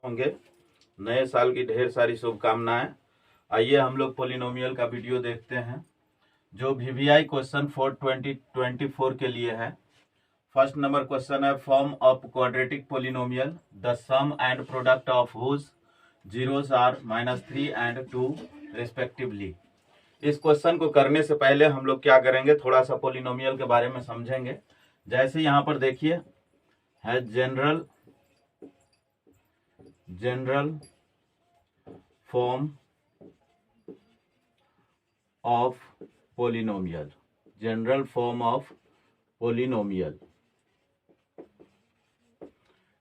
होंगे। नए साल की ढेर सारी शुभकामनाएं। आइए हम लोग पोलिनोमियल का वीडियो देखते हैं जो VVI क्वेश्चन फॉर 2024 के लिए है। फर्स्ट नंबर क्वेश्चन है, form of quadratic polynomial the sum and product of whose zeros are -3 and 2 respectively. इस क्वेश्चन को करने से पहले हम लोग क्या करेंगे, थोड़ा सा पोलिनोमियल के बारे में समझेंगे। जैसे यहाँ पर देखिए है general form of polynomial, general form of polynomial.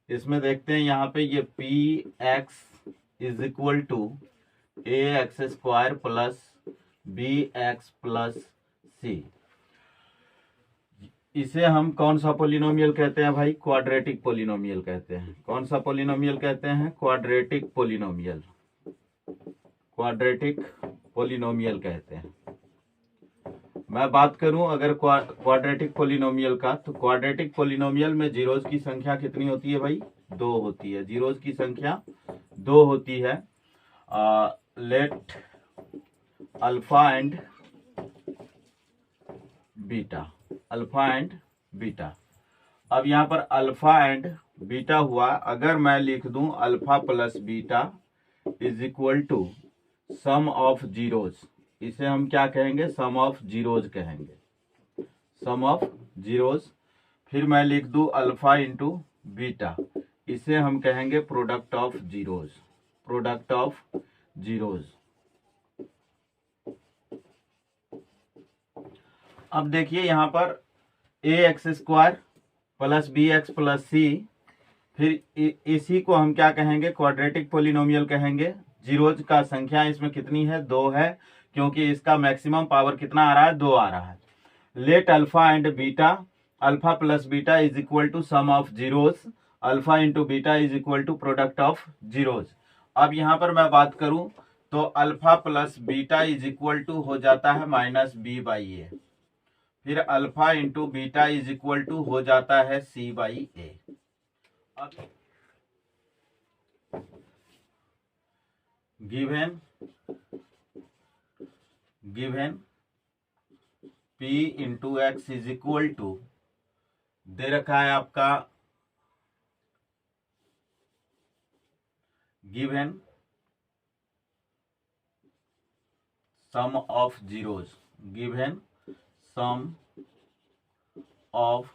इसमें देखते हैं यहाँ पे ये px is equal to ax² plus bx plus c। इसे हम कौन सा पोलिनोमियल कहते हैं भाई? क्वाड्रेटिक पोलिनोमियल कहते हैं। कौन सा पोलिनोमियल कहते हैं? Quadratic polynomial. क्वाड्रेटिक पोलिनोमियल कहते हैं। मैं बात करूं अगर क्वाड्रेटिक पोलिनोमियल का, तो क्वाड्रेटिक पोलिनोमियल में जीरोज की संख्या कितनी होती है भाई? 2 होती है। जीरोज की संख्या 2 होती है। Let alpha and beta, alpha and beta. अब यहाँ पर अल्फा एंड बीटा हुआ। अगर मैं लिख दूं alpha plus beta is equal to sum of zeros, इसे हम क्या कहेंगे? सम ऑफ जीरोज कहेंगे, सम ऑफ जीरोज। फिर मैं लिख दूं अल्फा इंटू बीटा, इसे हम कहेंगे product of zeros, product of zeros. अब देखिए यहाँ पर ax² plus bx plus c, फिर इसी को हम क्या कहेंगे? क्वाड्रेटिक पोलिनोमियल कहेंगे। जीरोज का संख्या इसमें कितनी है? 2 है, क्योंकि इसका मैक्सिमम पावर कितना आ रहा है? 2 आ रहा है। Let alpha and beta, alpha plus beta is equal to sum of zeros, alpha into beta is equal to product of zeros. अब यहाँ पर मैं बात करूं तो alpha plus beta is equal to हो जाता है -b/a, फिर alpha into beta is equal to हो जाता है c/a। Given p into x is equal to दे रखा है आपका, given sum of zeros, given sum of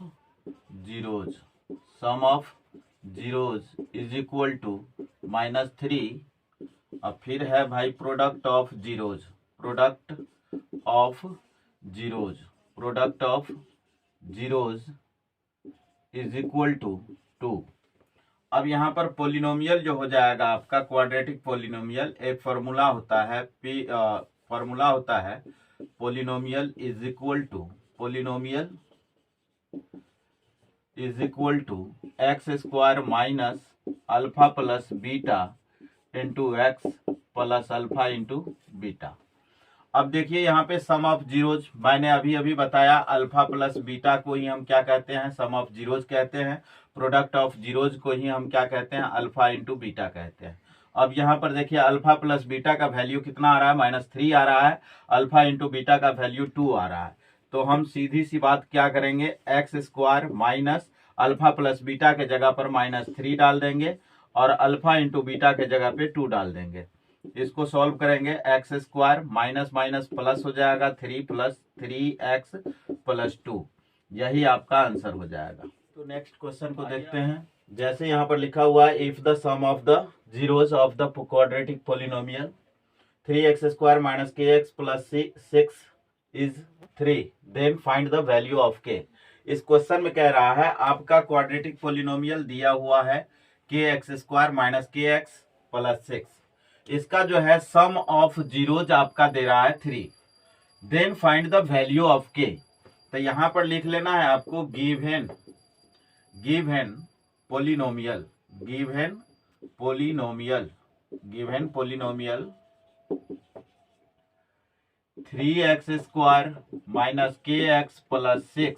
zeros, sum of zeros is equal to -3। अब फिर है भाई product of zeros, product of zeros, product of zeros is equal to 2। अब यहाँ पर पोलिनोमियल जो हो जाएगा आपका क्वाड्रेटिक पोलिनोमियल, एक फॉर्मूला होता है फॉर्मूला होता है polynomial is equal to, polynomial is equal to x² minus alpha plus beta into x plus alpha into beta. अब देखिए यहाँ पे सम ऑफ जीरोज, मैंने अभी बताया अल्फा प्लस बीटा को ही हम क्या कहते हैं? सम ऑफ जीरोज कहते हैं। प्रोडक्ट ऑफ जीरोज को ही हम क्या कहते हैं? अल्फा इंटू बीटा कहते हैं। अब यहाँ पर देखिए अल्फा प्लस बीटा का वैल्यू कितना आ रहा है? -3 आ रहा है। अल्फा इंटू बीटा का वैल्यू 2 आ रहा है। तो हम सीधी सी बात क्या करेंगे? x² minus alpha plus beta के जगह पर -3 डाल देंगे और अल्फा इंटू बीटा के जगह पे 2 डाल देंगे। इसको सॉल्व करेंगे, x² माइनस माइनस प्लस हो जाएगा, 3 प्लस 3x प्लस 2, यही आपका आंसर हो जाएगा। तो नेक्स्ट क्वेश्चन को देखते हैं। जैसे यहाँ पर लिखा हुआ है, if the sum of the zeros of the quadratic polynomial 3x² minus kx plus 6 is 3, then find the value of k। इस क्वेश्चन में कह रहा है आपका क्वाड्रेटिक पोलिनोमियल दिया हुआ है kx² माइनस kx प्लस 6, इसका जो है सम ऑफ जीरोज आपका दे रहा है 3, then find the value of k। तो यहां पर लिख लेना है आपको given polynomial, given polynomial 3x² minus kx plus 6।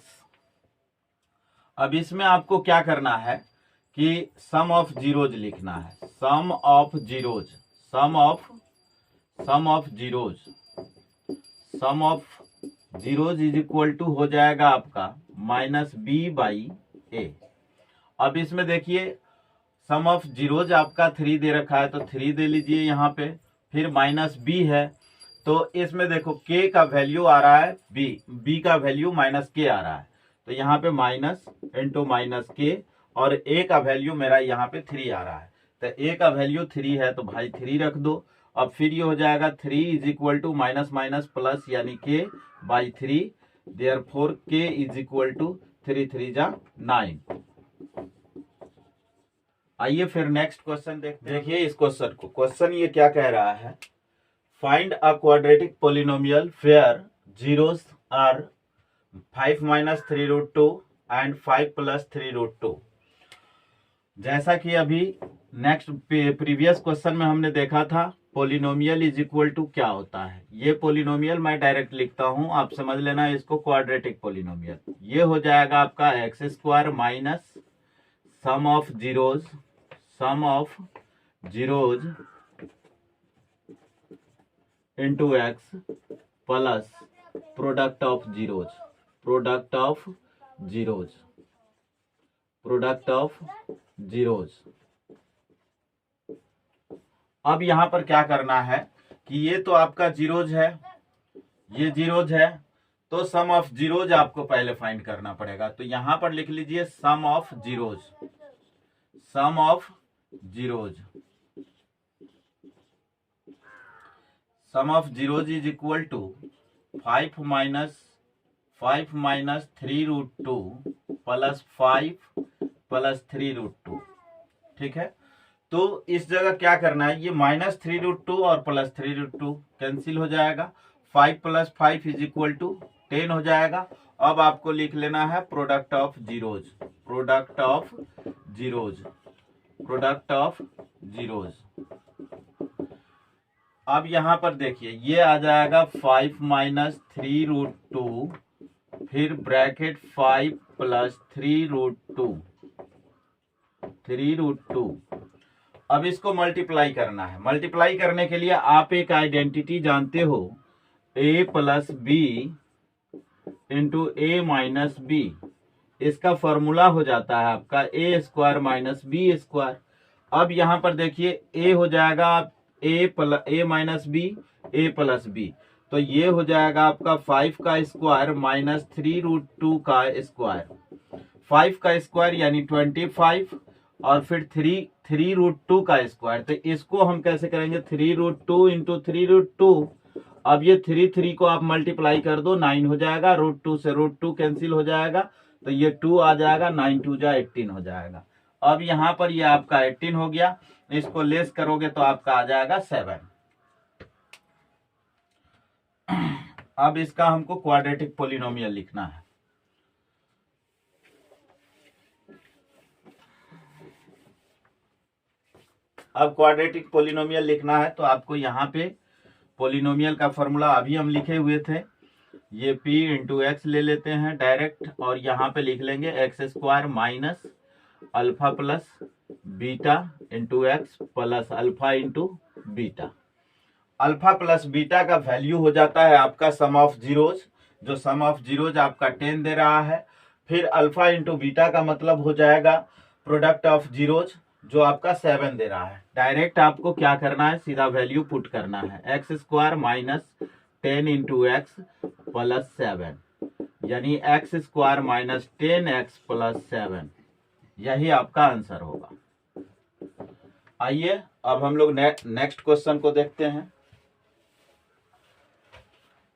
अब इसमें आपको क्या करना है कि सम ऑफ जीरोज लिखना है। Sum of zeros, sum of zeros is equal to हो जाएगा आपका माइनस बी बाई ए। अब इसमें देखिए सम ऑफ जीरोज आपका 3 दे रखा है, तो 3 दे लीजिए यहाँ पे, फिर माइनस बी है, तो इसमें देखो के का वैल्यू आ रहा है बी का वैल्यू माइनस के आ रहा है, तो यहाँ पे माइनस इंटू माइनस के, और ए का वैल्यू मेरा यहाँ पे 3 आ रहा है, तो ए का वैल्यू 3 है तो भाई 3 रख दो। अब फिर ये हो जाएगा 3 is equal to minus minus plus यानी k by 3, therefore k is equal to 3 3 जा 9। आइए फिर नेक्स्ट क्वेश्चन देखते हैं। देखिए इस क्वेश्चन को, क्वेश्चन ये क्या कह रहा है, find a quadratic polynomial where zeros are 5 minus 3 root 2 and 5 plus 3 root 2। जैसा कि अभी नेक्स्ट प्रीवियस क्वेश्चन में हमने देखा था पोलिनोमियल इज इक्वल टू क्या होता है। ये पोलिनोमियल मैं डायरेक्ट लिखता हूं, आप समझ लेना इसको क्वाड्रेटिक पोलिनोमियल। ये हो जाएगा आपका x square minus sum of zeros into x plus product of zeros. अब यहां पर क्या करना है कि ये तो आपका जीरोज है, ये जीरोज है, तो सम ऑफ जीरोज आपको पहले फाइंड करना पड़ेगा। तो यहां पर लिख लीजिए sum of zeros is equal to 5 minus 3 root 2 plus 5 plus 3 root 2। ठीक है, तो इस जगह क्या करना है, ये माइनस 3 रूट 2 और प्लस 3 रूट 2 कैंसिल हो जाएगा, 5 प्लस 5 इज इक्वल टू 10 हो जाएगा। अब आपको लिख लेना है प्रोडक्ट ऑफ जीरोज। अब यहां पर देखिए ये आ जाएगा 5 माइनस 3 रूट 2 फिर ब्रैकेट 5 प्लस 3 रूट 2। अब इसको मल्टीप्लाई करना है। मल्टीप्लाई करने के लिए आप एक आइडेंटिटी जानते हो, a plus b into a minus b. इसका फॉर्मूला हो जाता है आपका a square minus b square. अब यहां पर देखिए a हो जाएगा a minus b, a plus b, तो ये हो जाएगा आपका 5 का स्क्वायर माइनस 3 रूट 2 का स्क्वायर। 5 का स्क्वायर यानी 25 और फिर 3 रूट 2 का स्क्वायर। तो इसको हम कैसे करेंगे, 3 रूट 2 इंटू 3 रूट 2। अब ये 3 को आप मल्टीप्लाई कर दो, 9 हो जाएगा, रूट 2 से रूट 2 कैंसिल हो जाएगा, तो ये 2 आ जाएगा, 9 2 जा 18 हो जाएगा। अब यहाँ पर ये आपका 18 हो गया, इसको लेस करोगे तो आपका आ जाएगा 7। अब इसका हमको क्वाड्रेटिक पोलिनोमियल लिखना है। अब क्वाड्रेटिक पोलिनोमियल लिखना है तो आपको यहाँ पे पोलिनोमियल का फॉर्मूला अभी हम लिखे हुए थे, ये p इंटू एक्स ले लेते हैं डायरेक्ट, और यहाँ पे लिख लेंगे x square minus alpha plus beta into x plus alpha into beta. Alpha plus beta का वैल्यू हो जाता है आपका सम ऑफ जीरोज, जो सम ऑफ जीरोज आपका 10 दे रहा है। फिर अल्फा इंटू बीटा का मतलब हो जाएगा प्रोडक्ट ऑफ जीरोज, जो आपका 7 दे रहा है। डायरेक्ट आपको क्या करना है, सीधा वैल्यू पुट करना है, x square minus 10 into x plus 7, यानी x square minus 10x plus 7, यही आपका आंसर होगा। आइए अब हम लोग नेक्स्ट क्वेश्चन को देखते हैं।